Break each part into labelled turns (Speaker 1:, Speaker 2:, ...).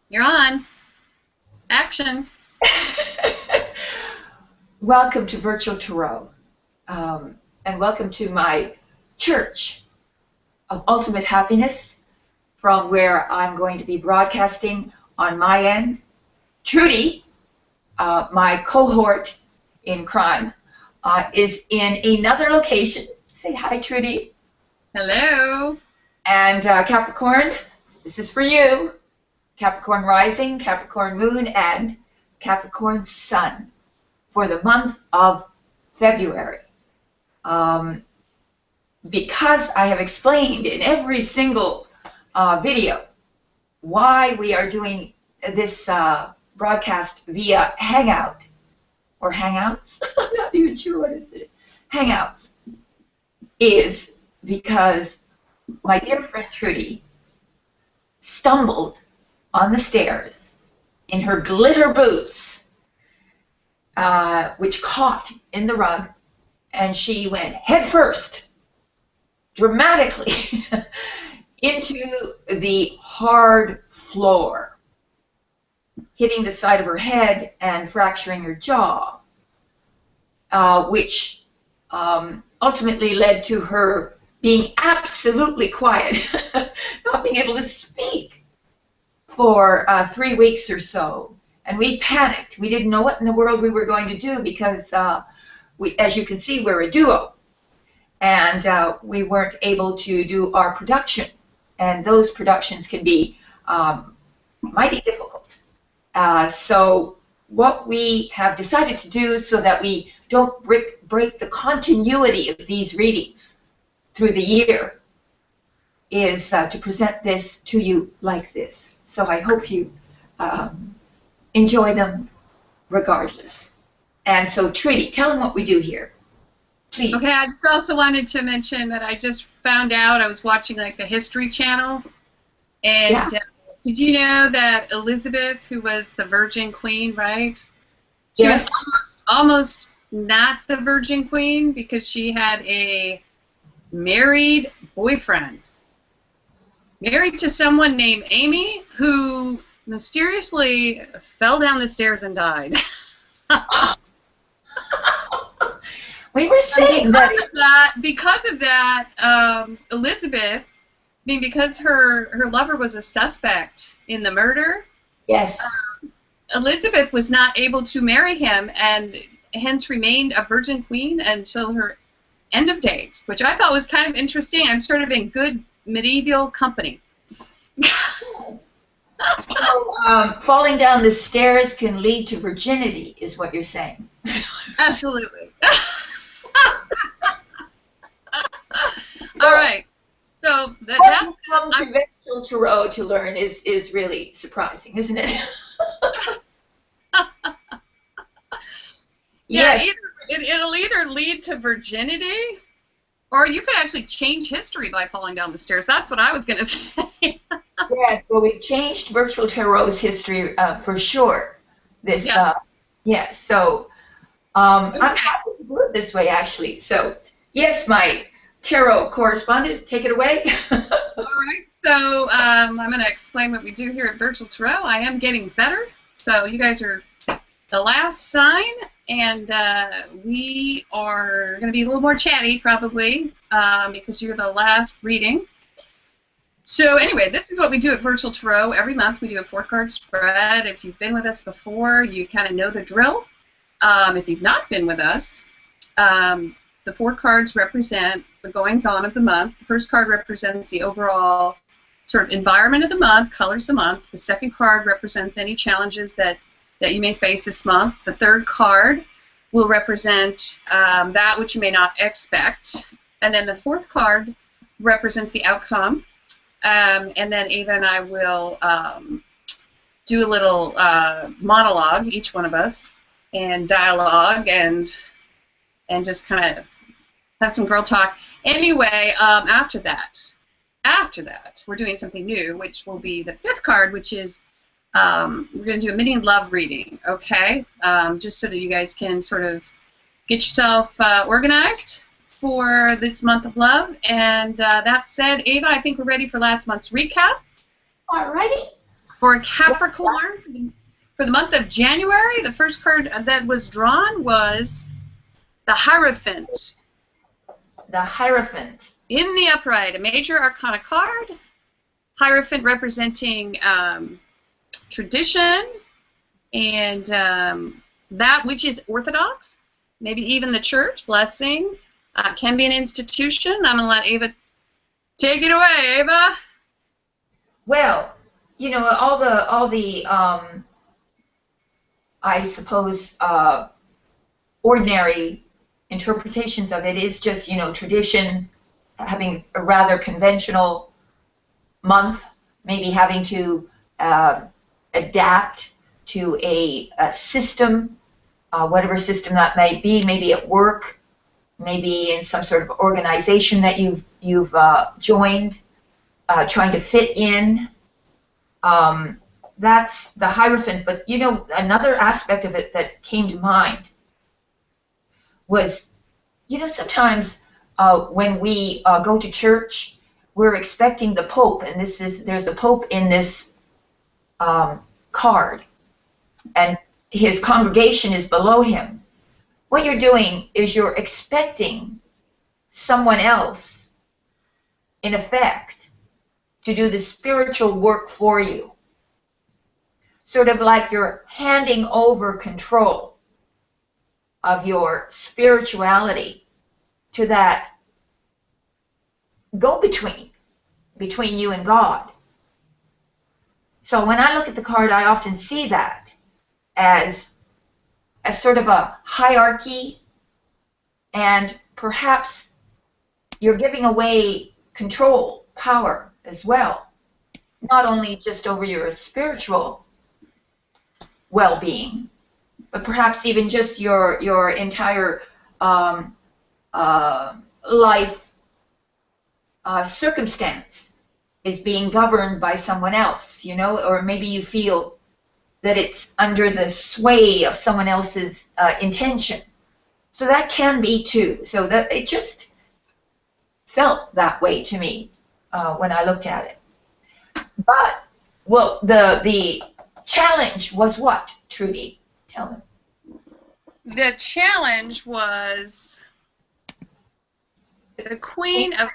Speaker 1: You're on. Action.
Speaker 2: Welcome to Virtual Tarot, and welcome to my church of ultimate happiness, from where I'm going to be broadcasting on my end. Trudy, my cohort in crime, is in another location. Say hi, Trudy.
Speaker 1: Hello.
Speaker 2: And Capricorn, this is for you. Capricorn rising, Capricorn moon, and Capricorn sun for the month of February. Because I have explained in every single video why we are doing this broadcast via Hangout or Hangouts, I'm not even sure what is it. Hangouts is because my dear friend Trudy stumbled on the stairs in her glitter boots, which caught in the rug, and she went headfirst, dramatically, into the hard floor, hitting the side of her head and fracturing her jaw, which ultimately led to her being absolutely quiet, not being able to speak for 3 weeks or so. And we panicked. We didn't know what in the world we were going to do because, as you can see, we're a duo. And we weren't able to do our production. And those productions can be mighty difficult. So what we have decided to do so that we don't break the continuity of these readings through the year is to present this to you like this. So I hope you enjoy them regardless. And so, Trudy, tell them what we do here, please.
Speaker 1: Okay, I just also wanted to mention that I just found out I was watching like the History Channel, and
Speaker 2: Yeah.
Speaker 1: Did you know that Elizabeth, who was the Virgin Queen, right? She
Speaker 2: Yes.
Speaker 1: was almost not the Virgin Queen because she had a married boyfriend. Married to someone named Amy, who mysteriously fell down the stairs and died.
Speaker 2: We were saying
Speaker 1: Because of that, Elizabeth, I mean, because her lover was a suspect in the murder,
Speaker 2: yes.
Speaker 1: Elizabeth was not able to marry him and hence remained a virgin queen until her end of days, which I thought was kind of interesting. I'm sort of in good medieval company.
Speaker 2: So falling down the stairs can lead to virginity, is what you're saying.
Speaker 1: Absolutely. All right. So
Speaker 2: What you come to Virtual Tarot to learn is really surprising, isn't it?
Speaker 1: yeah,
Speaker 2: Yes.
Speaker 1: it'll either lead to virginity, or you could actually change history by falling down the stairs. That's what I was going to say.
Speaker 2: Yes. Well, we've changed Virtual Tarot's history for sure. This.
Speaker 1: Yeah.
Speaker 2: Yes. So I'm happy to do it this way, actually. So yes, my tarot correspondent, take it away.
Speaker 1: All right. So I'm going to explain what we do here at Virtual Tarot. I am getting better. So you guys are the last sign, and we are going to be a little more chatty probably because you're the last reading. So anyway, this is what we do at Virtual Tarot. Every month we do a 4-card spread. If you've been with us before, you kind of know the drill. If you've not been with us, the 4 cards represent the goings-on of the month. The first card represents the overall sort of environment of the month, colors the month. The second card represents any challenges that you may face this month. The third card will represent that which you may not expect. And then the fourth card represents the outcome. And then Ava and I will do a little monologue, each one of us, and dialogue, and just kind of have some girl talk. Anyway, after that, we're doing something new, which will be the 5th card, which is we're going to do a mini love reading, okay? Just so that you guys can sort of get yourself organized for this month of love. And that said, Ava, I think we're ready for last month's recap.
Speaker 2: Alrighty.
Speaker 1: For Capricorn, for the month of January, the first card that was drawn was the Hierophant.
Speaker 2: The Hierophant.
Speaker 1: In the upright, a major arcana card. Hierophant representing tradition and that which is orthodox, maybe even the church, blessing. Can be an institution. I'm going to let Ava take it away, Ava.
Speaker 2: Well, you know, all the I suppose ordinary interpretations of it is just, you know, tradition, having a rather conventional month, maybe having to adapt to a system, whatever system that might be, maybe at work, maybe in some sort of organization that you've joined, trying to fit in. That's the Hierophant. But, you know, another aspect of it that came to mind was, you know, sometimes when we go to church, we're expecting the Pope, and there's a Pope in this card, and his congregation is below him. What you're doing is you're expecting someone else, in effect, to do the spiritual work for you. Sort of like you're handing over control of your spirituality to that go-between, between you and God. So when I look at the card, I often see that as sort of a hierarchy, and perhaps you're giving away control, power as well, not only just over your spiritual well-being, but perhaps even just your entire life circumstance is being governed by someone else, you know, or maybe you feel that it's under the sway of someone else's intention. So that can be too. So that it just felt that way to me when I looked at it. But, well, the challenge was what, Trudy? Tell them.
Speaker 1: The challenge was the Queen of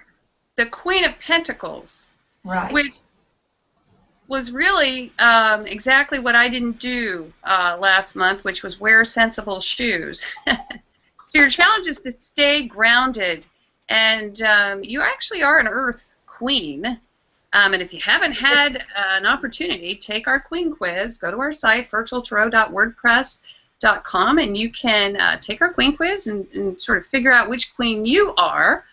Speaker 1: Pentacles,
Speaker 2: right?
Speaker 1: Which was really exactly what I didn't do last month, which was wear sensible shoes. So your challenge is to stay grounded, and you actually are an Earth Queen. And if you haven't had an opportunity, take our Queen quiz. Go to our site, virtualtarot.wordpress.com, and you can take our Queen quiz and sort of figure out which Queen you are.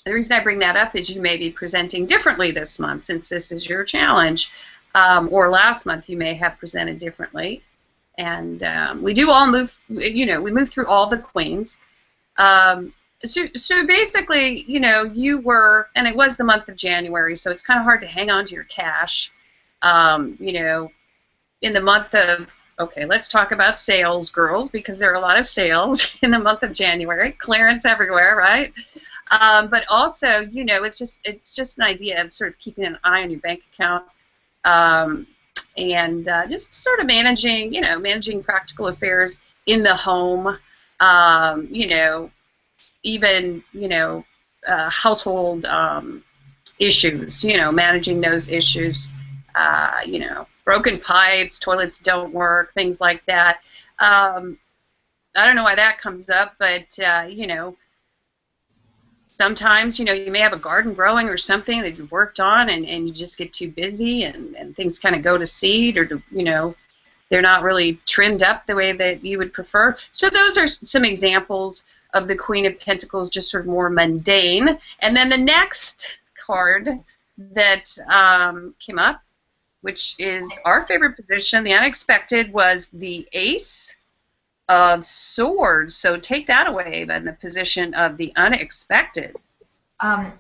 Speaker 1: The reason I bring that up is you may be presenting differently this month, since this is your challenge, or last month you may have presented differently. And we do all move, you know, we move through all the queens. So basically, you know, you were, and it was the month of January, so it's kind of hard to hang on to your cash. You know, in the month of, okay, let's talk about sales, girls, because there are a lot of sales in the month of January, clearance everywhere, right? But also, you know, it's just an idea of sort of keeping an eye on your bank account, and just sort of managing, you know, managing practical affairs in the home, you know, even, you know, household issues, you know, managing those issues, you know, broken pipes, toilets don't work, things like that. I don't know why that comes up, but, you know, sometimes, you know, you may have a garden growing or something that you've worked on, and you just get too busy, and things kind of go to seed, or, you know, they're not really trimmed up the way that you would prefer. So those are some examples of the Queen of Pentacles, just sort of more mundane. And then the next card that came up, which is our favorite position, the unexpected, was the Ace of Swords. So take that away, in the position of the unexpected.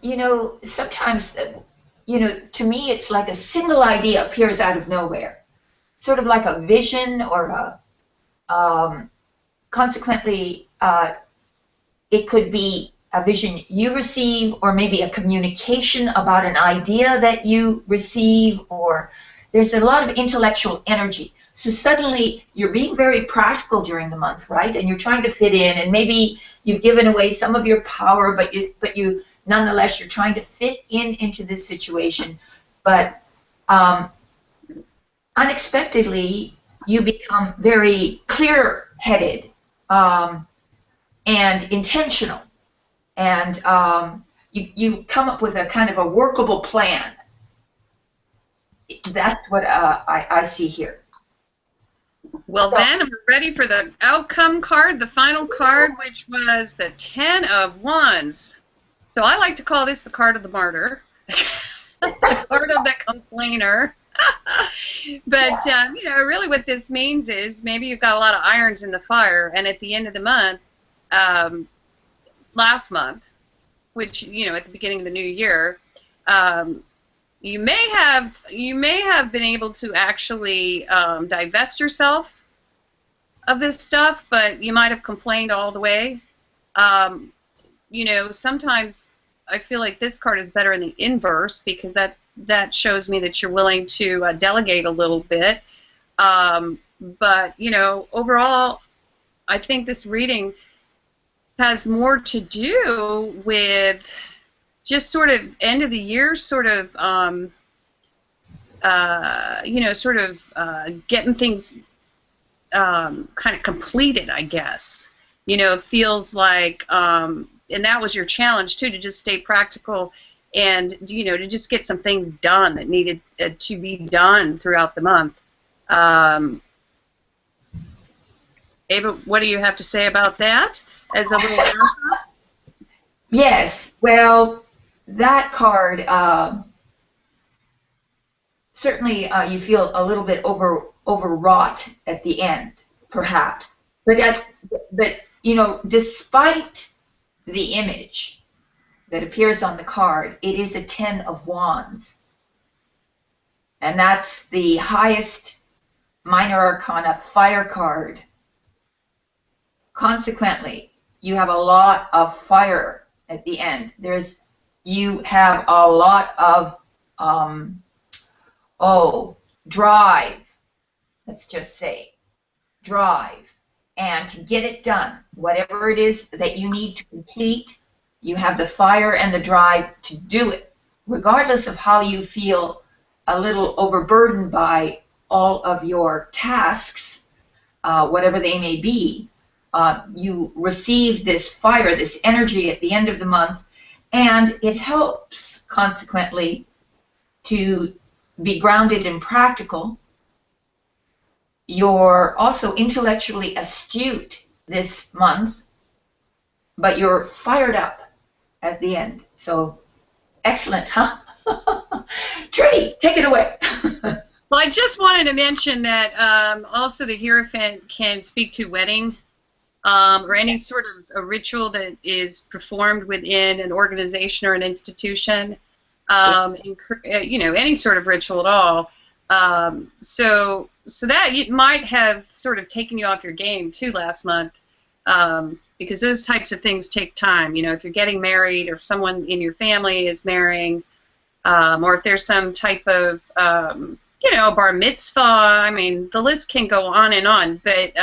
Speaker 2: You know, sometimes, you know, to me it's like a single idea appears out of nowhere. Sort of like a vision, or a, consequently, it could be a vision you receive, or maybe a communication about an idea that you receive, or there's a lot of intellectual energy. So suddenly you're being very practical during the month, right? And you're trying to fit in, and maybe you've given away some of your power, but you nonetheless you're trying to fit into this situation. But unexpectedly, you become very clear-headed and intentional, and you come up with a kind of a workable plan. That's what I see here.
Speaker 1: Well, then I'm ready for the outcome card, the final card, which was the 10 of Wands. So I like to call this the card of the martyr, the card of the complainer. But, you know, really what this means is maybe you've got a lot of irons in the fire, and at the end of the month, last month, which, you know, at the beginning of the new year, you may have been able to actually divest yourself of this stuff, but you might have complained all the way. You know, sometimes I feel like this card is better in the inverse, because that shows me that you're willing to delegate a little bit. But, you know, overall, I think this reading has more to do with just sort of end of the year, sort of, you know, sort of getting things kind of completed, I guess. You know, it feels like, and that was your challenge too, to just stay practical and, you know, to just get some things done that needed to be done throughout the month. Ava, what do you have to say about that as a little
Speaker 2: Yes, well, that card, certainly you feel a little bit overwrought at the end, perhaps. But you know, despite the image that appears on the card, it is a 10 of Wands. And that's the highest minor arcana fire card. Consequently, you have a lot of fire at the end. You have a lot of drive, let's just say, drive, and to get it done, whatever it is that you need to complete, you have the fire and the drive to do it, regardless of how you feel a little overburdened by all of your tasks, whatever they may be. You receive this fire, this energy at the end of the month, and it helps, consequently, to be grounded and practical. You're also intellectually astute this month, but you're fired up at the end. So, excellent, huh? Trudy, take it away.
Speaker 1: Well, I just wanted to mention that also the Hierophant can speak to wedding or any sort of a ritual that is performed within an organization or an institution. You know, any sort of ritual at all. So that you might have sort of taken you off your game too last month, because those types of things take time. You know, if you're getting married, or if someone in your family is marrying, or if there's some type of you know, bar mitzvah. I mean, the list can go on and on, but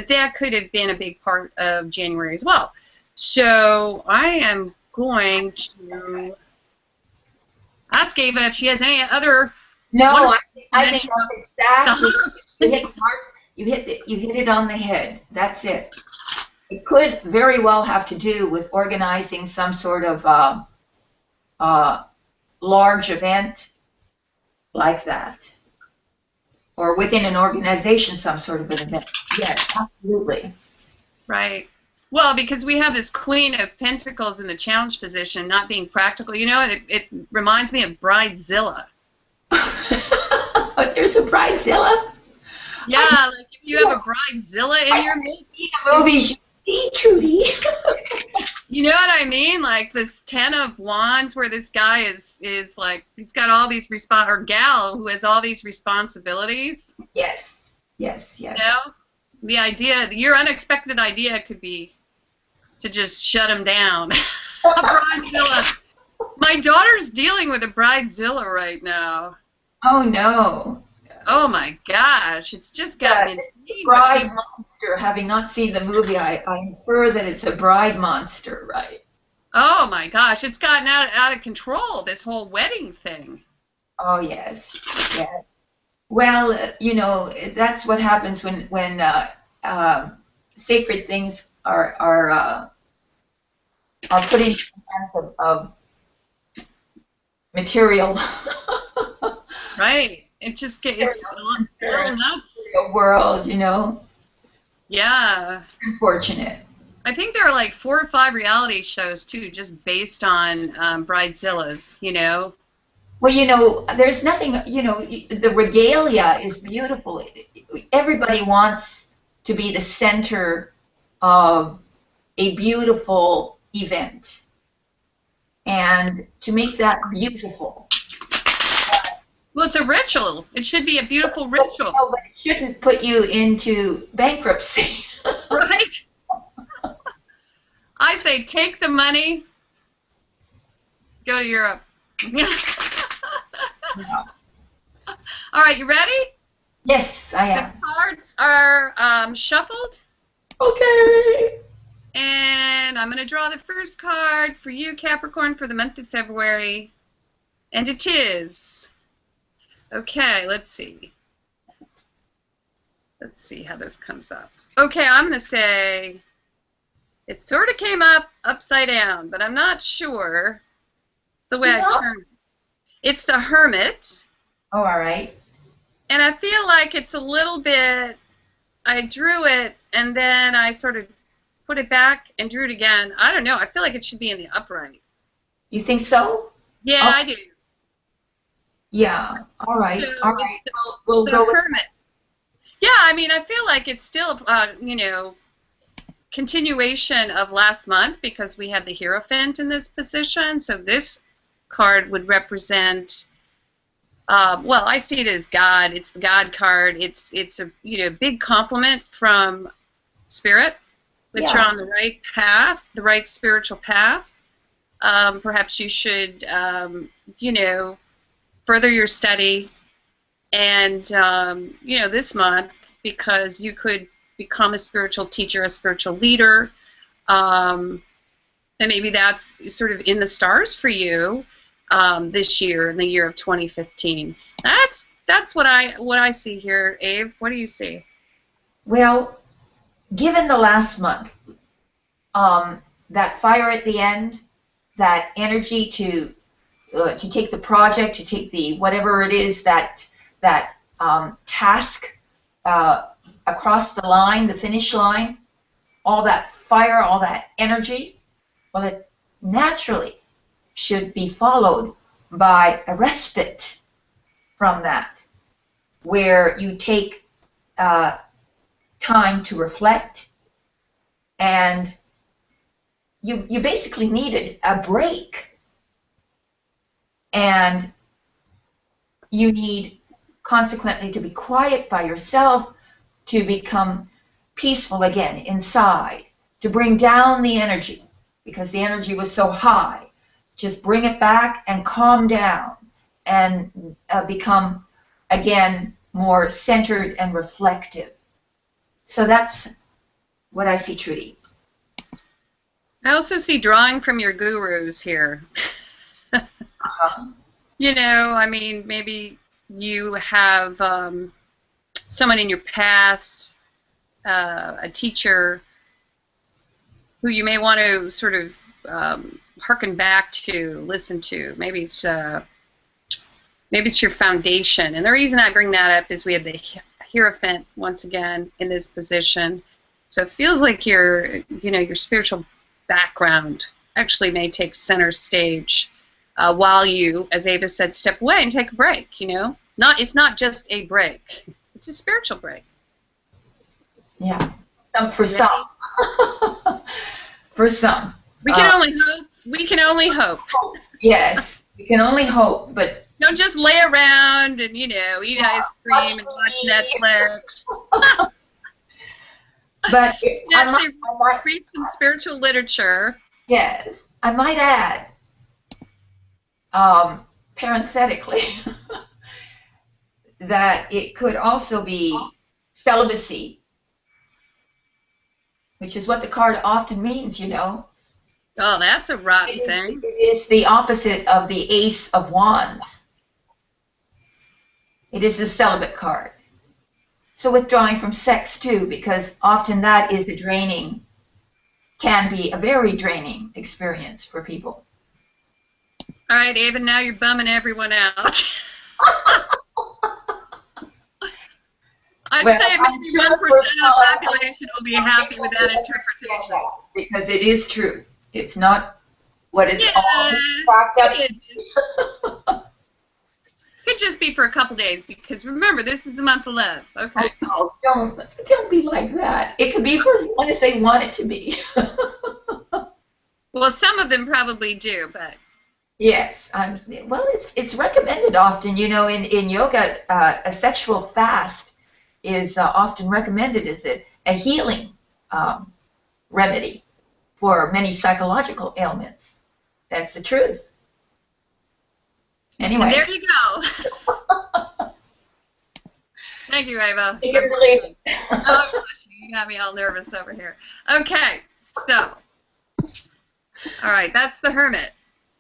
Speaker 1: that could have been a big part of January as well. So I am going to ask Ava if she has any other.
Speaker 2: No, I think that's exactly. You hit it on the head. That's it. It could very well have to do with organizing some sort of large event like that, or within an organization, some sort of an event. Yes, absolutely.
Speaker 1: Right. Well, because we have this Queen of Pentacles in the challenge position, not being practical. You know, it reminds me of Bridezilla.
Speaker 2: There's a Bridezilla?
Speaker 1: Yeah, like if you have a Bridezilla in your mix.
Speaker 2: The movies you see, Trudy.
Speaker 1: You know what I mean? Like this 10 of Wands, where this guy is like, he's got all these or gal who has all these responsibilities.
Speaker 2: Yes, yes, yes.
Speaker 1: You know, the idea, your unexpected idea could be to just shut him down. A bridezilla. My daughter's dealing with a bridezilla right now.
Speaker 2: Oh no.
Speaker 1: Oh my gosh, it's just gotten insane.
Speaker 2: Bride monster. Having not seen the movie, I infer that it's a bride monster, right?
Speaker 1: Oh my gosh, it's gotten out of control, this whole wedding thing.
Speaker 2: Oh yes, yes. Well, you know, that's what happens when sacred things are put into the hands of material.
Speaker 1: Right. It just gets a little nuts.
Speaker 2: The world, you know.
Speaker 1: Yeah.
Speaker 2: Unfortunate.
Speaker 1: I think there are like 4 or 5 reality shows too, just based on bridezillas, you know.
Speaker 2: Well, you know, there's nothing, you know, the regalia is beautiful. Everybody wants to be the center of a beautiful event. And to make that beautiful.
Speaker 1: Well, it's a ritual. It should be a beautiful ritual.
Speaker 2: Oh, but it shouldn't put you into bankruptcy.
Speaker 1: Right? I say take the money, go to Europe. All right, you ready?
Speaker 2: Yes, I am.
Speaker 1: The cards are shuffled.
Speaker 2: Okay.
Speaker 1: And I'm going to draw the first card for you, Capricorn, for the month of February. And it is. Okay, let's see. Let's see how this comes up. Okay, I'm going to say it sort of came up upside down, but I'm not sure the way I turned it. It's the Hermit.
Speaker 2: Oh, all right.
Speaker 1: And I feel like it's a little bit, I drew it and then I sort of put it back and drew it again. I don't know. I feel like it should be in the upright.
Speaker 2: You think so?
Speaker 1: Yeah,
Speaker 2: Oh.
Speaker 1: I do.
Speaker 2: Yeah. All right.
Speaker 1: So
Speaker 2: All right.
Speaker 1: it's
Speaker 2: We'll
Speaker 1: the
Speaker 2: go with
Speaker 1: Hermit. Yeah, I mean, I feel like it's still, you know, continuation of last month because we had the Hierophant in this position. So this card would represent, well, I see it as God. It's the God card. It's a, you know, big compliment from Spirit that you're on the right path, the right spiritual path. Perhaps you should, you know, further your study. And, you know, this month, because you could become a spiritual teacher, a spiritual leader, and maybe that's sort of in the stars for you this year, in the year of 2015. That's what I see here, Ave. What do you see?
Speaker 2: Well, given the last month, that fire at the end, that energy to take the project, to take the whatever it is that task across the line, the finish line, all that fire, all that energy, well, it naturally should be followed by a respite from that, where you take time to reflect, and you basically needed a break, and you need consequently to be quiet by yourself, to become peaceful again inside, to bring down the energy, because the energy was so high. Just bring it back and calm down and become again more centered and reflective. So that's what I see, Trudy.
Speaker 1: I also see drawing from your gurus here. You know, I mean, maybe you have someone in your past, a teacher, who you may want to sort of hearken back to, listen to. Maybe it's your foundation. And the reason I bring that up is we had the Hierophant once again in this position. So it feels like your, you know, your spiritual background actually may take center stage while you, as Ava said, step away and take a break. You know, it's not just a break; it's a spiritual break.
Speaker 2: Yeah, for some. For some.
Speaker 1: We can only hope. We can only hope.
Speaker 2: Yes, we can only hope, but
Speaker 1: don't just lay around and, you know, eat ice cream and watch Netflix.
Speaker 2: But
Speaker 1: You actually read some spiritual literature.
Speaker 2: yes, I might add, parenthetically, that it could also be celibacy, which is what the card often means, you know.
Speaker 1: Oh, that's a rotten thing.
Speaker 2: It is the opposite of the Ace of Wands. It is the celibate card. So withdrawing from sex too, because often that is can be a very draining experience for people.
Speaker 1: All right, Ava, now you're bumming everyone out. I'd say maybe 1% of the population will be happy with that interpretation.
Speaker 2: Because it is true. It's not what it's all cracked up.
Speaker 1: Could just be for a couple days, because remember, this is the month of love. Okay.
Speaker 2: Oh, don't be like that. It could be for as long as they want it to be.
Speaker 1: Well, some of them probably do, but
Speaker 2: yes. Well, it's recommended often. You know, in yoga, a sexual fast is often recommended as a healing remedy for many psychological ailments. That's the truth. Anyway.
Speaker 1: And there you go. Thank you, Ava. Oh, you got me all nervous over here. Okay, so, all right, that's the Hermit.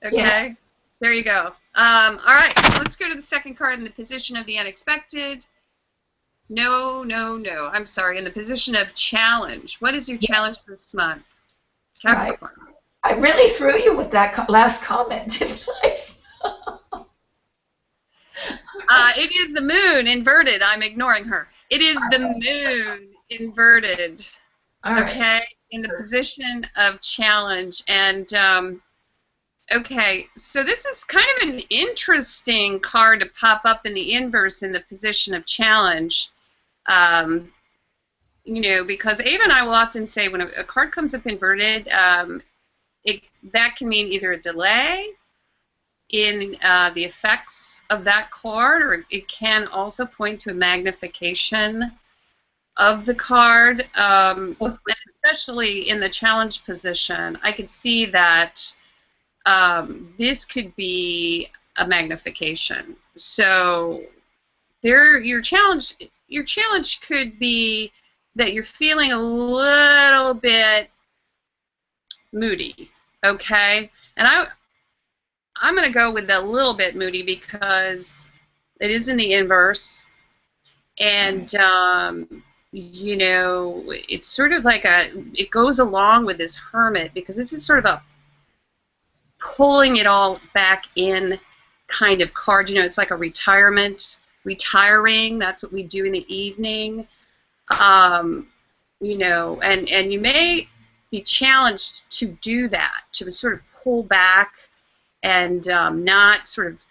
Speaker 1: Okay, yeah. There you go. All right, let's go to the second card in the position of the unexpected. No. I'm sorry, in the position of challenge. What is your challenge this month? Capricorn.
Speaker 2: Right. I really threw you with that last comment.
Speaker 1: It is the moon inverted. I'm ignoring her. It is the moon inverted. Okay, in the position of challenge. And okay, so this is kind of an interesting card to pop up in the inverse in the position of challenge. You know, because Ava and I will often say when a card comes up inverted, that can mean either a delay in the effects of that card, or it can also point to a magnification of the card, and especially in the challenge position. I could see that this could be a magnification. So your challenge could be that you're feeling a little bit moody, okay? And I'm going to go with a little bit moody because it is in the inverse, and you know, it's sort of like it goes along with this Hermit, because this is sort of a pulling it all back in kind of card. You know, it's like a retiring. That's what we do in the evening. You know, and you may be challenged to do that, to sort of pull back and not sort of,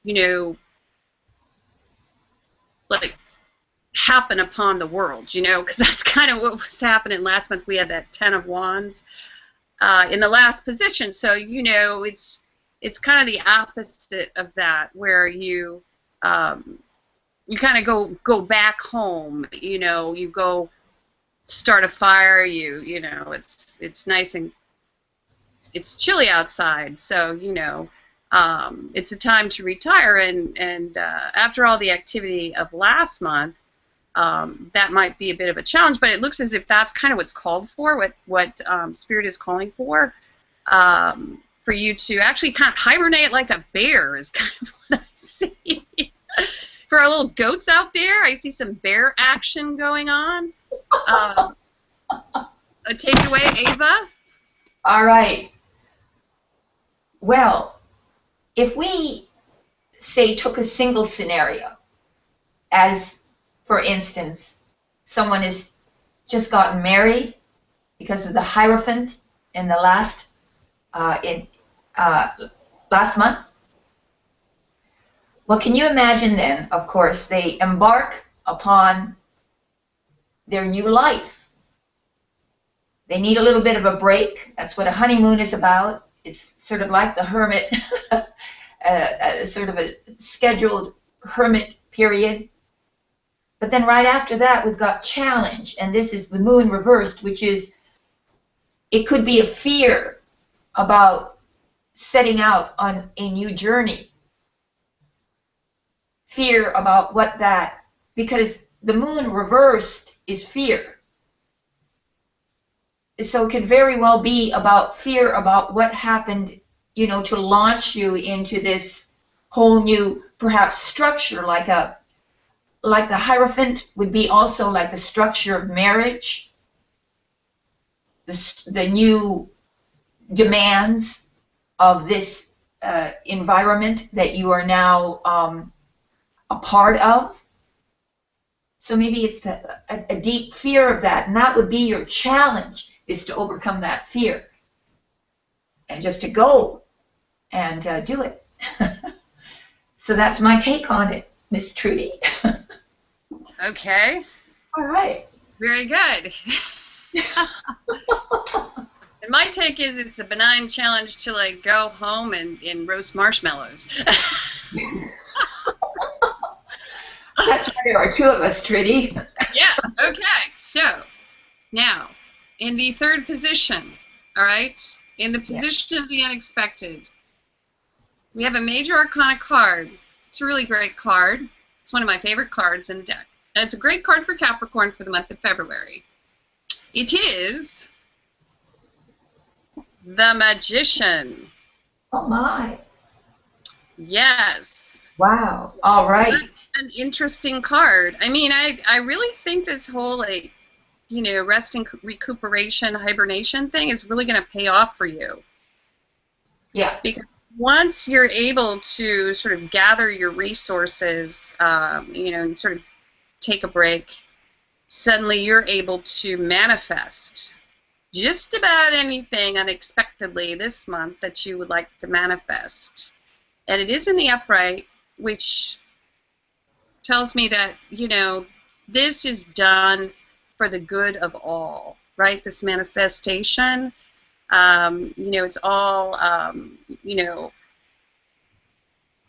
Speaker 1: you know, like happen upon the world, you know, because that's kind of what was happening last month. We had that 10 of Wands in the last position. So, you know, it's kind of the opposite of that, where you kind of go back home, you know, you go start a fire, you know, it's nice and it's chilly outside, so, you know, it's a time to retire, and after all the activity of last month, that might be a bit of a challenge, but it looks as if that's kind of what's called for, what Spirit is calling for you to actually kind of hibernate like a bear is kind of what I see. For our little goats out there, I see some bear action going on. Take it away, Ava.
Speaker 2: All right. Well, if we, say, took a single scenario, as, for instance, someone has just gotten married because of the Hierophant in the last month. Well, can you imagine then, of course, they embark upon their new life. They need a little bit of a break. That's what a honeymoon is about. It's sort of like the Hermit, sort of a scheduled Hermit period. But then right after that, we've got challenge, and this is the moon reversed, which is, it could be a fear about setting out on a new journey. Fear about what that, because the moon reversed is fear. So it could very well be about fear about what happened, you know, to launch you into this whole new, perhaps, structure, like the Hierophant would be also like the structure of marriage, the new demands of this environment that you are now a part of. So maybe it's a deep fear of that, and that would be your challenge, is to overcome that fear and just to go and do it. So that's my take on it, Miss Trudy.
Speaker 1: Okay.
Speaker 2: All right.
Speaker 1: Very good. And my take is it's a benign challenge to like go home and roast marshmallows.
Speaker 2: That's why there are two of us, Trudy.
Speaker 1: Yes. Okay. So now, in the third position, all right, in the position of the unexpected, we have a major arcana card. It's a really great card. It's one of my favorite cards in the deck. And it's a great card for Capricorn for the month of February. It is the Magician.
Speaker 2: Oh, my.
Speaker 1: Yes.
Speaker 2: Wow. All right.
Speaker 1: That's an interesting card. I mean, I really think this whole, like, you know, rest and recuperation, hibernation thing is really going to pay off for you.
Speaker 2: Yeah.
Speaker 1: Because once you're able to sort of gather your resources, you know, and sort of take a break, suddenly you're able to manifest just about anything unexpectedly this month that you would like to manifest. And it is in the upright, which tells me that, you know, this is done for the good of all, right? This manifestation, you know, it's all, you know,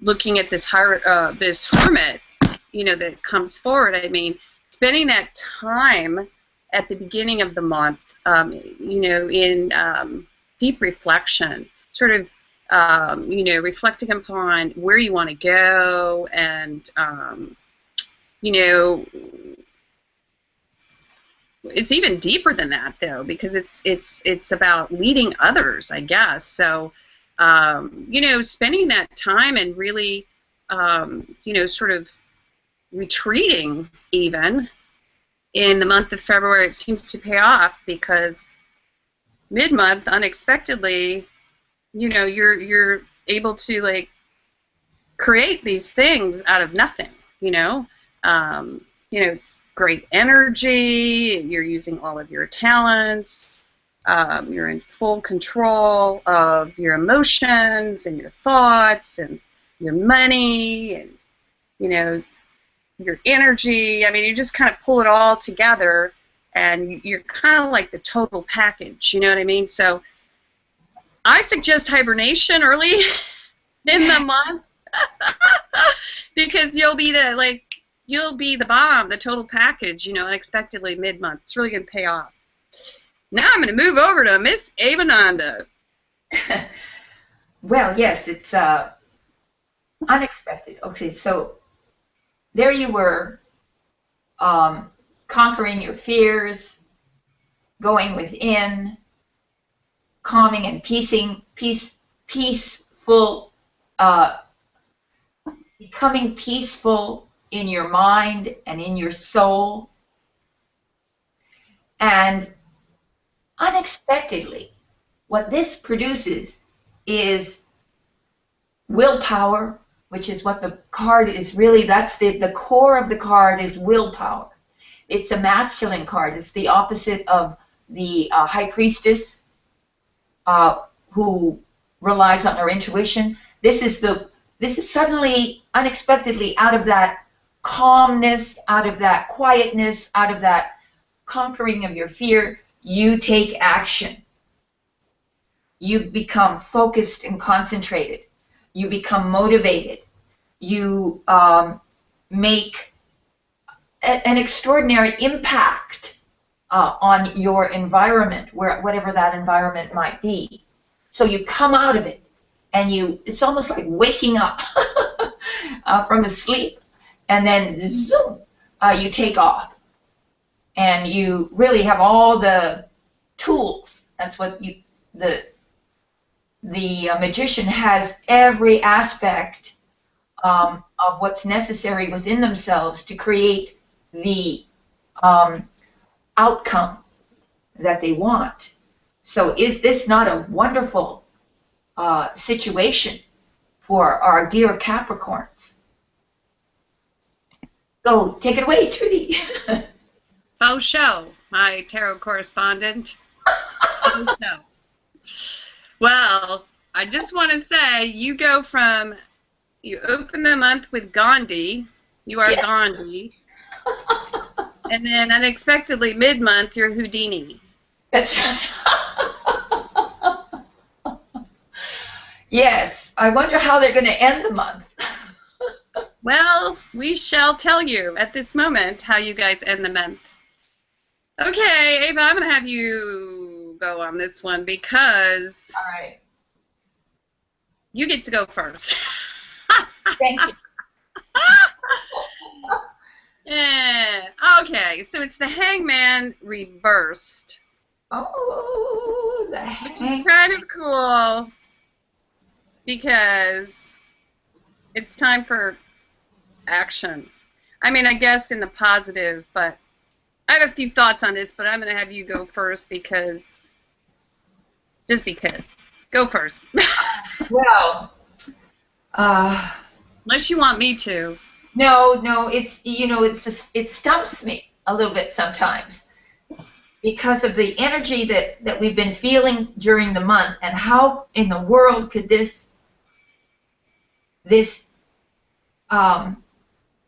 Speaker 1: looking at this hermit, you know, that comes forward. I mean, spending that time at the beginning of the month, you know, in deep reflection, sort of, you know, reflecting upon where you want to go, and, you know, it's even deeper than that, though, because it's about leading others, I guess. So, you know, spending that time and really, you know, sort of retreating even in the month of February, it seems to pay off, because mid-month, unexpectedly, you know, you're able to, like, create these things out of nothing, you know. You know, it's great energy, you're using all of your talents, you're in full control of your emotions and your thoughts and your money and, you know, your energy. I mean, you just kind of pull it all together, and you're kind of like the total package, you know what I mean? So I suggest hibernation early in the month because you'll be the, like, you'll be the bomb, the total package, you know, unexpectedly mid-month. It's really going to pay off. Now I'm going to move over to Miss Ava.
Speaker 2: Well, yes, it's unexpected. Okay, so there you were, conquering your fears, going within, calming and peaceful, becoming peaceful in your mind and in your soul. And unexpectedly, what this produces is willpower, which is what the card is really, that's the core of the card is willpower. It's a masculine card. It's the opposite of the High Priestess, who relies on her intuition. This is suddenly, unexpectedly, out of that calmness, out of that quietness, out of that conquering of your fear, you take action. You become focused and concentrated. You become motivated. You make an extraordinary impact on your environment, whatever that environment might be. So you come out of it, and it's almost like waking up from a sleep, and then zoom, you take off. And you really have all the tools. That's what the magician has, every aspect of what's necessary within themselves to create the outcome that they want. So is this not a wonderful situation for our dear Capricorns? Go, take it away, Trudy.
Speaker 1: Faux show, my tarot correspondent. Faux show. Well, I just want to say, you open the month with Gandhi. You are
Speaker 2: Yes.
Speaker 1: Gandhi. And then unexpectedly, mid-month, you're Houdini.
Speaker 2: That's right. Yes, I wonder how they're going to end the month.
Speaker 1: Well, we shall tell you at this moment how you guys end the month. Okay, Ava, I'm going to have you go on this one because
Speaker 2: All right.
Speaker 1: you get to go first.
Speaker 2: Thank you.
Speaker 1: Yeah. Okay, so it's the Hangman reversed.
Speaker 2: Oh, the
Speaker 1: Which is
Speaker 2: hang.
Speaker 1: kind of cool because it's time for action. I mean, I guess in the positive, but I have a few thoughts on this, but I'm going to have you go first because, just because. Go first.
Speaker 2: Well,
Speaker 1: Unless you want me to.
Speaker 2: no, it stumps me a little bit sometimes because of the energy that we've been feeling during the month, and how in the world could this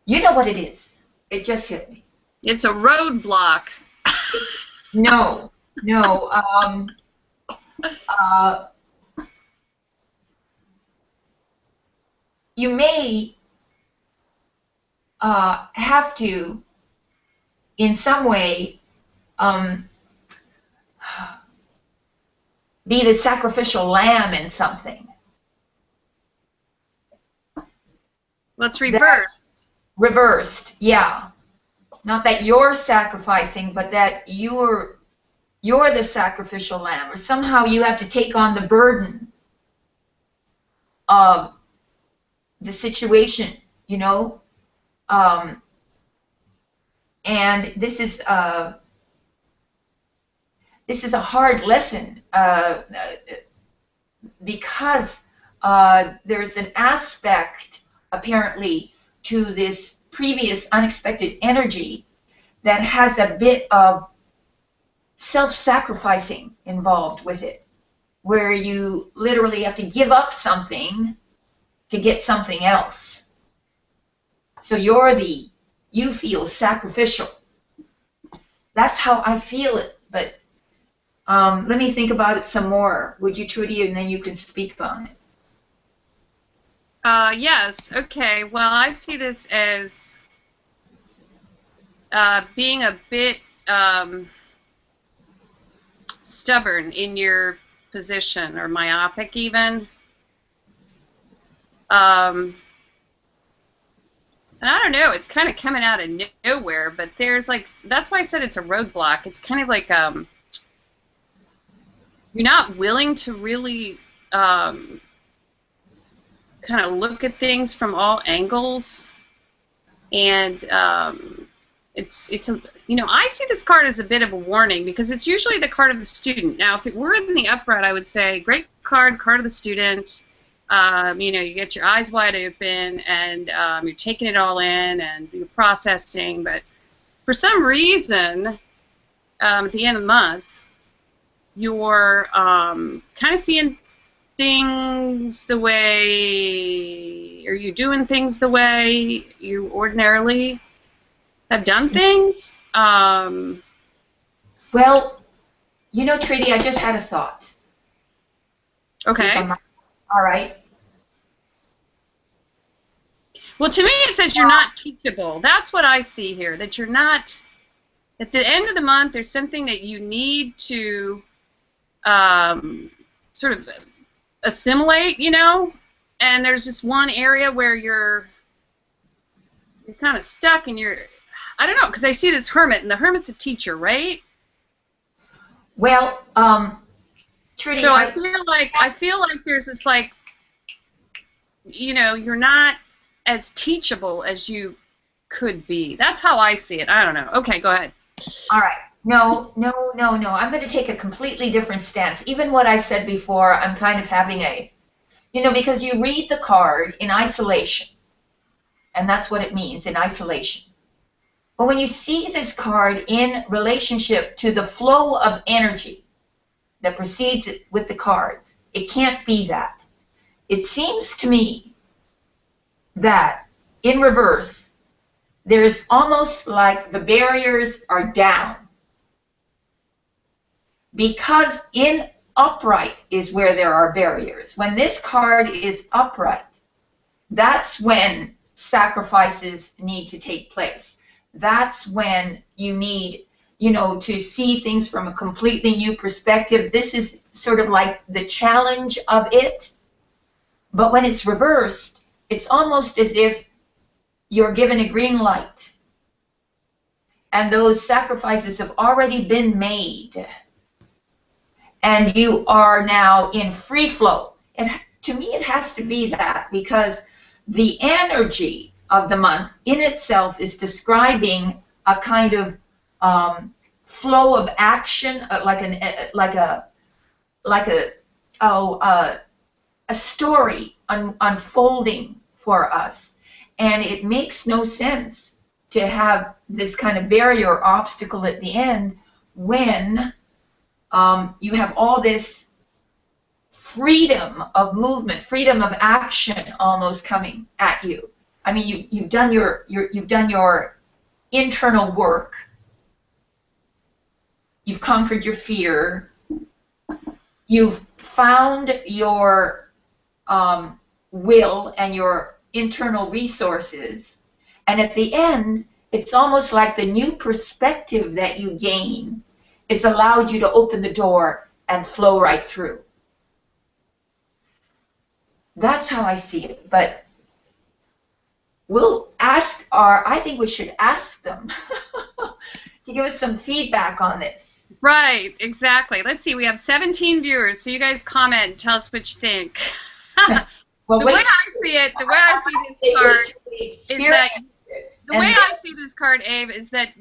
Speaker 2: you know what it is. It just hit me.
Speaker 1: It's a roadblock.
Speaker 2: No. You may have to, in some way, be the sacrificial lamb in something.
Speaker 1: Well, it's reversed.
Speaker 2: Reversed, yeah. Not that you're sacrificing, but that you're the sacrificial lamb, or somehow you have to take on the burden of the situation, and this is a hard lesson because there's an aspect apparently to this previous unexpected energy that has a bit of self-sacrificing involved with it, where you literally have to give up something to get something else. So you feel sacrificial. That's how I feel it, but let me think about it some more. Would you, Trudy, and then you can speak on it.
Speaker 1: Yes. Okay. Well, I see this as being a bit stubborn in your position, or myopic even. And I don't know, it's kind of coming out of nowhere, but there's that's why I said it's a roadblock. It's kind of like you're not willing to really kind of look at things from all angles, and it's I see this card as a bit of a warning because it's usually the card of the student. Now, if it were in the upright, I would say great card of the student. You get your eyes wide open and you're taking it all in and you're processing, but for some reason, at the end of the month, you're kind of seeing things the way, or you're doing things the way you ordinarily have done things.
Speaker 2: Well, Trudy, I just had a thought.
Speaker 1: Okay.
Speaker 2: All right.
Speaker 1: Well, to me, it says you're not teachable. That's what I see here, that you're not, at the end of the month, there's something that you need to sort of assimilate, you know, and there's just one area where you're kind of stuck and I don't know, because I see this hermit, and the hermit's a teacher, right?
Speaker 2: Well, Trudy,
Speaker 1: so I feel like there's this, like, you know, you're not as teachable as you could be. That's how I see it. I don't know. Okay, go ahead.
Speaker 2: All right. No. I'm going to take a completely different stance. Even what I said before, I'm kind of having because you read the card in isolation, and that's what it means, in isolation. But when you see this card in relationship to the flow of energy that precedes it with the cards, it can't be that. It seems to me that in reverse, there's almost like the barriers are down. Because in upright is where there are barriers. When this card is upright, that's when sacrifices need to take place. That's when you need, to see things from a completely new perspective. This is sort of like the challenge of it. But when it's reversed, it's almost as if you're given a green light. And those sacrifices have already been made. And you are now in free flow. And to me, it has to be that, because the energy of the month in itself is describing a kind of flow of action, a story unfolding for us. And it makes no sense to have this kind of barrier or obstacle at the end when you have all this freedom of movement, freedom of action almost coming at you. I mean, you've done your internal work. You've conquered your fear. You've found your will and your internal resources. And at the end, it's almost like the new perspective that you gain is allowed you to open the door and flow right through. That's how I see it. But I think we should ask them to give us some feedback on this.
Speaker 1: Right, exactly. Let's see, we have 17 viewers, so you guys comment and tell us what you think.
Speaker 2: Well,
Speaker 1: the way I see this card Ave, is that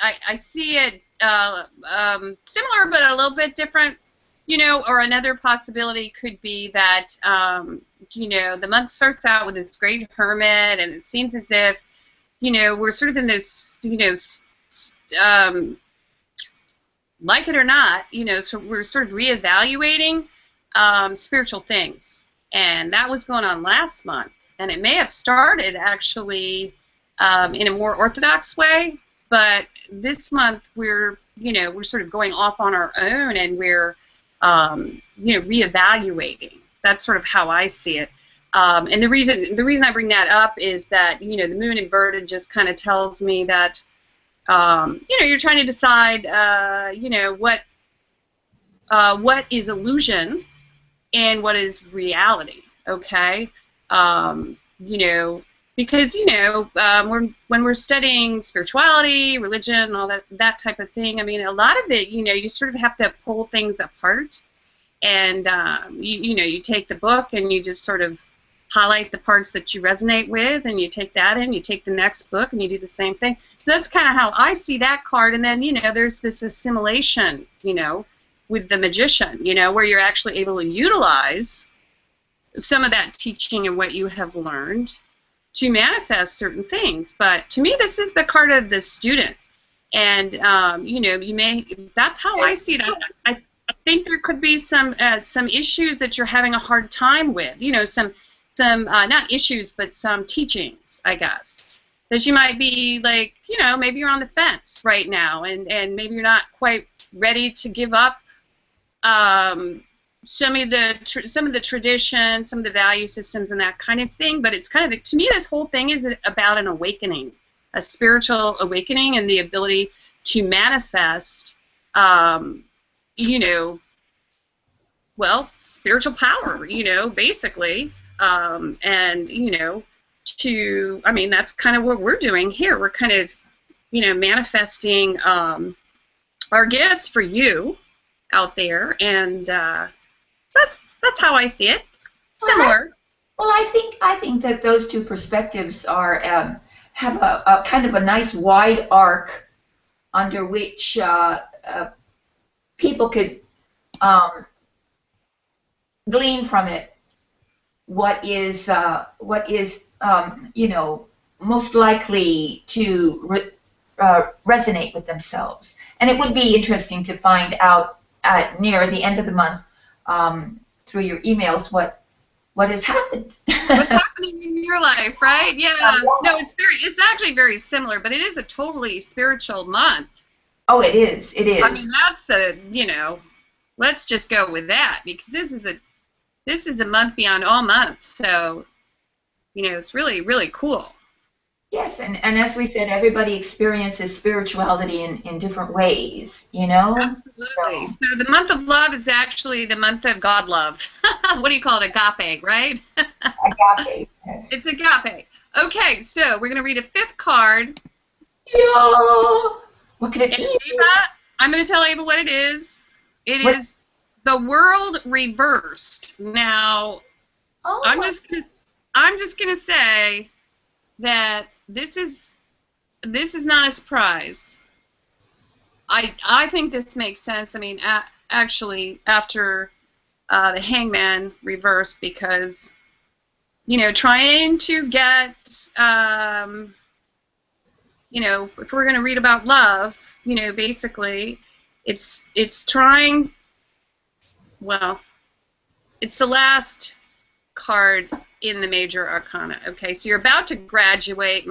Speaker 1: I see it similar but a little bit different, or another possibility could be that, the month starts out with this great hermit, and it seems as if, we're sort of in this, like it or not, so we're sort of reevaluating spiritual things. And that was going on last month. And it may have started, actually, in a more orthodox way, but this month we're sort of going off on our own, and we're, reevaluating. That's sort of how I see it. And the reason I bring that up is that, the moon inverted just kind of tells me that, you're trying to decide, what is illusion and what is reality, okay? Because, when we're studying spirituality, religion, all that type of thing, I mean, a lot of it, you sort of have to pull things apart, and, you take the book and you just sort of highlight the parts that you resonate with, and you take that in, you take the next book, and you do the same thing. So that's kind of how I see that card. And then, there's this assimilation, with the magician, where you're actually able to utilize some of that teaching and what you have learned to manifest certain things. But to me, this is the card of the student. And, that's how I see it. I think there could be some issues that you're having a hard time with, some not issues, but some teachings, I guess, that you might be like, maybe you're on the fence right now, and maybe you're not quite ready to give up, some of the tradition, some of the value systems, and that kind of thing. But it's kind of to me, this whole thing is about an awakening, a spiritual awakening, and the ability to manifest, you know, well, spiritual power, you know, basically, and you know, I mean, that's kind of what we're doing here. We're kind of, you know, manifesting our gifts for you out there, and so that's how I see it. Similar.
Speaker 2: Well, I think that those two perspectives are have a kind of a nice wide arc under which people could glean from it what is you know, most likely to resonate with themselves. And it would be interesting to find out near the end of the month through your emails what has happened.
Speaker 1: What's happening in your life, right? Yeah. No, it's actually very similar, but it is a totally spiritual month.
Speaker 2: Oh, it is. It is.
Speaker 1: I mean, that's you know, let's just go with that, because this is a month beyond all months. So, you know, it's really, really cool.
Speaker 2: Yes, and as we said, everybody experiences spirituality in different ways, you know?
Speaker 1: Absolutely. So the month of love is actually the month of God love. What do you call it? Agape, right?
Speaker 2: Agape, yes.
Speaker 1: It's agape. Okay, so we're going to read a fifth card.
Speaker 2: Yeah. What could it be?
Speaker 1: Ava, I'm going to tell Ava what it is. It is the world reversed. Now, I'm just going to say that this is not a surprise. I think this makes sense. I mean, actually, after the Hangman reversed, because, you know, trying to get, you know, if we're going to read about love, you know, basically, it's trying. Well, it's the last card in the major arcana. Okay, so you're about to graduate,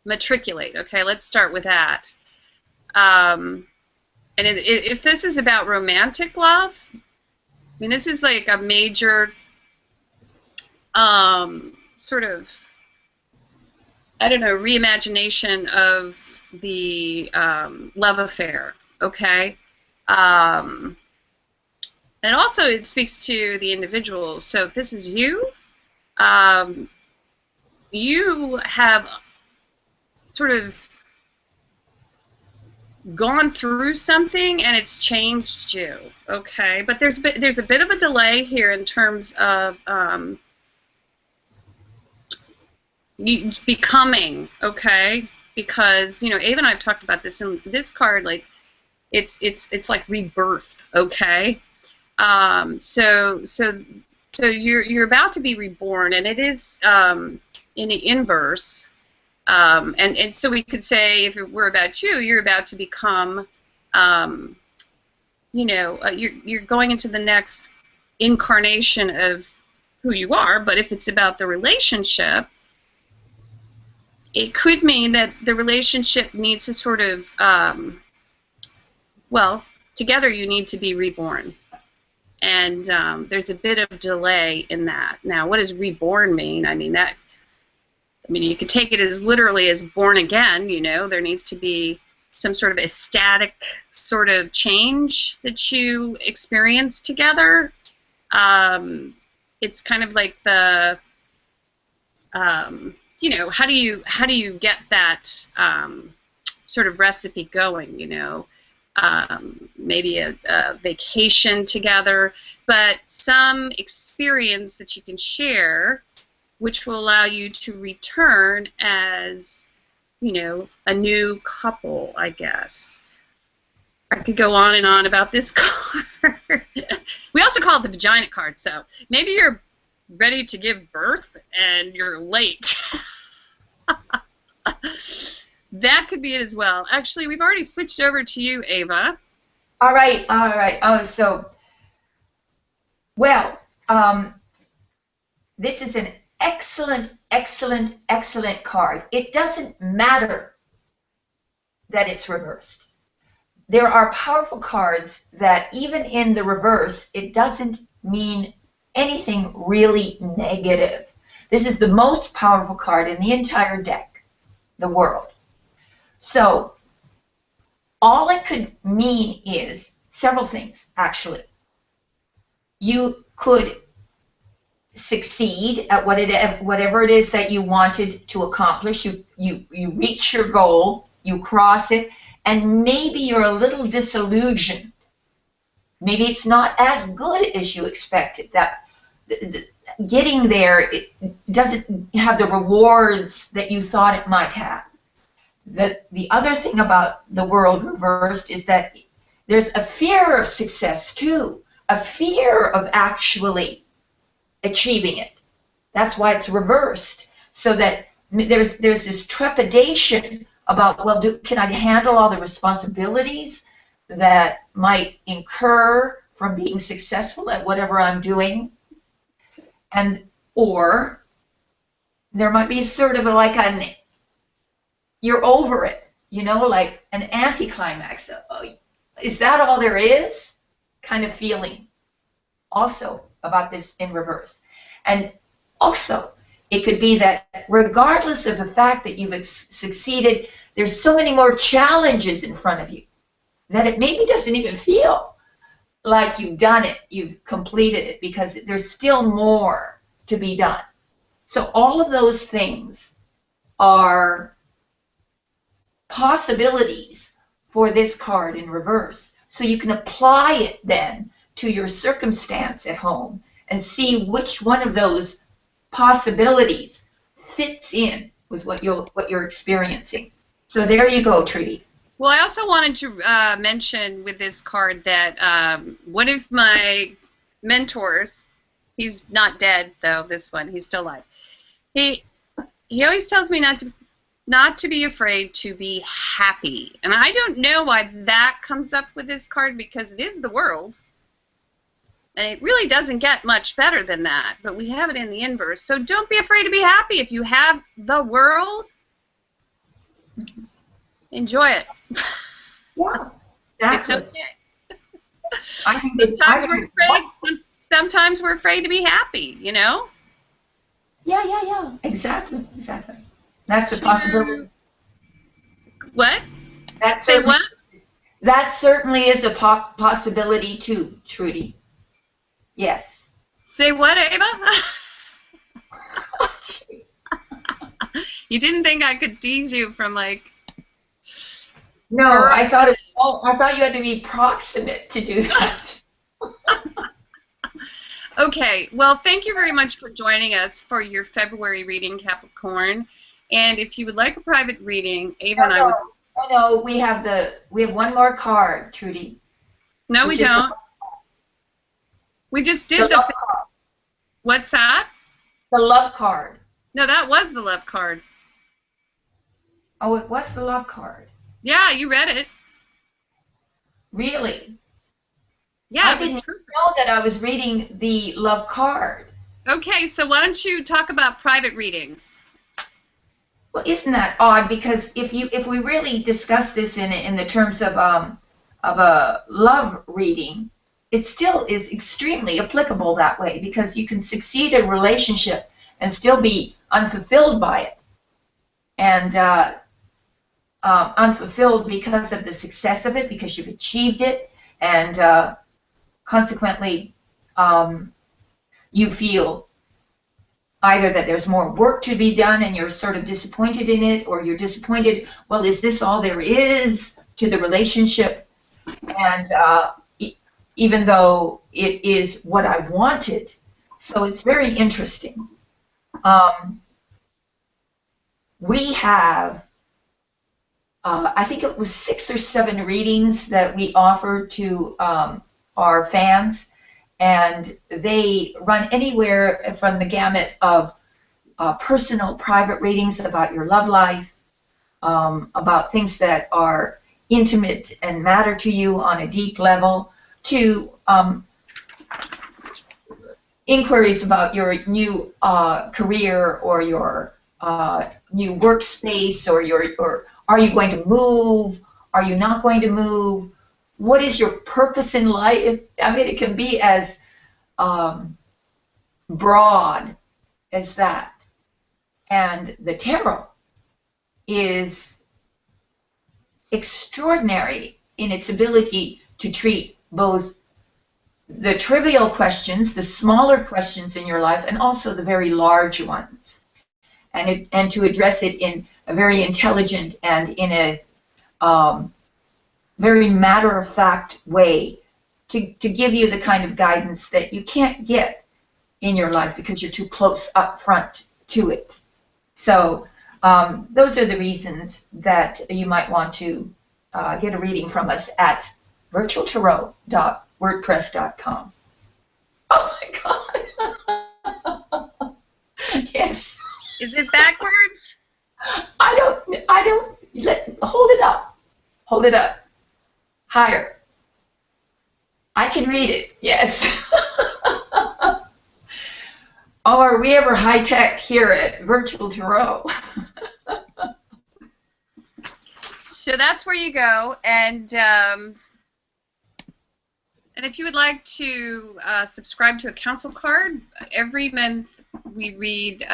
Speaker 1: matriculate. Okay, let's start with that. And if this is about romantic love, I mean, this is like a major sort of, I don't know, reimagination of the love affair. Okay. And also it speaks to the individual. So if this is you, you have sort of gone through something and it's changed you, okay? But there's a bit of a delay here in terms of you becoming, okay? Because, you know, Ava and I have talked about this, in this card, like it's like rebirth, okay? So you're about to be reborn, and it is in the inverse. And so we could say, if it were about you, you're about to become, you know, you're going into the next incarnation of who you are. But if it's about the relationship, it could mean that the relationship needs to sort of, well, together you need to be reborn. And there's a bit of delay in that. Now, what does reborn mean? I mean, you could take it as literally as born again, you know. There needs to be some sort of ecstatic sort of change that you experience together. It's kind of like the, you know, how do you get that sort of recipe going, you know? Maybe a vacation together, but some experience that you can share, which will allow you to return as, you know, a new couple, I guess. I could go on and on about this card. We also call it the vagina card, so maybe you're ready to give birth and you're late. That could be it as well. Actually, we've already switched over to you, Ava.
Speaker 2: All right. Oh, so, well, this is an excellent card. It doesn't matter that it's reversed. there are powerful cards that even in the reverse, it doesn't mean anything really negative. This is the most powerful card in the entire deck, the World. So all it could mean is several things, actually. You could succeed at whatever it is that you wanted to accomplish. You reach your goal, you cross it, and maybe you're a little disillusioned. Maybe it's not as good as you expected. That getting there, it doesn't have the rewards that you thought it might have. The other thing about the World reversed is that there's a fear of success too, a fear of actually achieving it. That's why it's reversed, so that there's this trepidation about, well, can I handle all the responsibilities that might incur from being successful at whatever I'm doing? And or there might be sort of like you're over it, you know, like an anticlimax. Oh, is that all there is? Kind of feeling also about this in reverse. And also, it could be that regardless of the fact that you've succeeded, there's so many more challenges in front of you that it maybe doesn't even feel like you've done it, you've completed it, because there's still more to be done. So all of those things are possibilities for this card in reverse. So you can apply it then to your circumstance at home and see which one of those possibilities fits in with what you're experiencing. So there you go, Trudy.
Speaker 1: Well, I also wanted to mention with this card that one of my mentors, he's not dead though, this one, he's still alive. He always tells me not to be afraid to be happy. And I don't know why that comes up with this card, because it is the World. And it really doesn't get much better than that, but we have it in the inverse. So don't be afraid to be happy. If you have the World, enjoy it.
Speaker 2: Yeah, exactly.
Speaker 1: It's okay. Sometimes we're afraid to be happy, you know?
Speaker 2: Yeah. Exactly. That's a possibility.
Speaker 1: What?
Speaker 2: Say what? That certainly is a possibility too, Trudy. Yes.
Speaker 1: Say what, Ava? You didn't think I could tease you from like?
Speaker 2: No, I thought you had to be proximate to do that.
Speaker 1: Okay. Well, thank you very much for joining us for your February reading, Capricorn. And if you would like a private reading, Ava and I would.
Speaker 2: Oh no, we have one more card, Trudy.
Speaker 1: No, we don't. We just did the. What's that?
Speaker 2: The love card.
Speaker 1: No, that was the love card.
Speaker 2: Oh, it was the love card.
Speaker 1: Yeah, you read it.
Speaker 2: Really?
Speaker 1: Yeah,
Speaker 2: I didn't know that I was reading the love card.
Speaker 1: Okay, so why don't you talk about private readings?
Speaker 2: Well, isn't that odd? Because if we really discuss this in the terms of a love reading, it still is extremely applicable that way, because you can succeed in a relationship and still be unfulfilled by it, and unfulfilled because of the success of it, because you've achieved it, and consequently you feel either that there's more work to be done and you're sort of disappointed in it, or you're disappointed, well, is this all there is to the relationship? And even though it is what I wanted. So it's very interesting. We have, I think it was 6 or 7 readings that we offered to our fans, and they run anywhere from the gamut of personal, private readings about your love life, about things that are intimate and matter to you on a deep level, to inquiries about your new career, or your new workspace, or are you going to move? Are you not going to move? what is your purpose in life? I mean, it can be as broad as that. And the tarot is extraordinary in its ability to treat both the trivial questions, the smaller questions in your life, and also the very large ones, and to address it in a very intelligent and in a very matter-of-fact way, to give you the kind of guidance that you can't get in your life because you're too close up front to it. So those are the reasons that you might want to get a reading from us at virtualtarot.wordpress.com. Oh my God! Yes.
Speaker 1: Is it backwards?
Speaker 2: I don't. Hold it up. Hold it up. Higher. I can read it. Yes. Oh, are we ever high tech here at Virtual Tarot?
Speaker 1: So that's where you go, and if you would like to subscribe to a council card, every month we read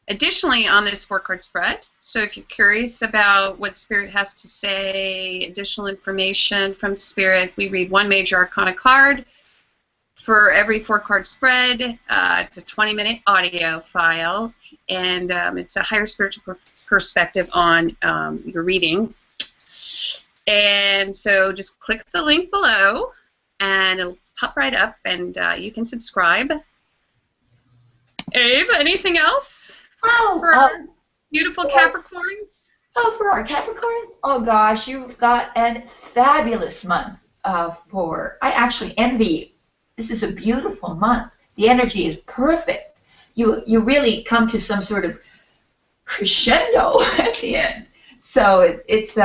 Speaker 1: additionally on this 4-card spread. So if you're curious about what Spirit has to say, additional information from Spirit, we read one major arcana card for every 4-card spread. It's a 20-minute audio file, and it's a higher spiritual perspective on your reading. And so just click the link below, and it'll pop right up, and you can subscribe. Abe, anything else for our beautiful Capricorns?
Speaker 2: Oh, for our Capricorns? Oh gosh, you've got a fabulous month I actually envy you. This is a beautiful month. The energy is perfect. You really come to some sort of crescendo at the end. So it's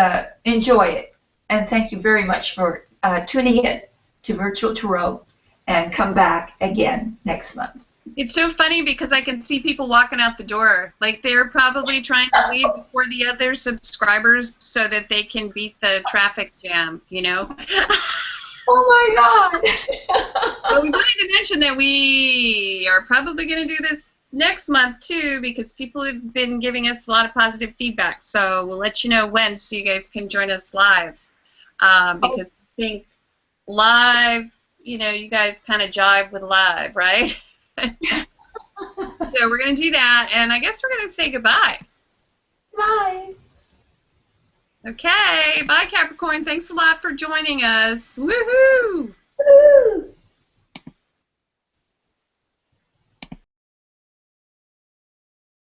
Speaker 2: enjoy it. And thank you very much for tuning in to Virtual Tarot, and come back again next month.
Speaker 1: It's so funny because I can see people walking out the door. Like they're probably trying to leave before the other subscribers so that they can beat the traffic jam, you know?
Speaker 2: Oh my God!
Speaker 1: Well, we wanted to mention that we are probably going to do this next month too, because people have been giving us a lot of positive feedback. So we'll let you know when, so you guys can join us live. Because I think live, you know, you guys kind of jive with live, right? So we're going to do that, and I guess we're going to say goodbye.
Speaker 2: Bye.
Speaker 1: Okay, bye Capricorn. Thanks a lot for joining us. Woohoo!
Speaker 2: Woo!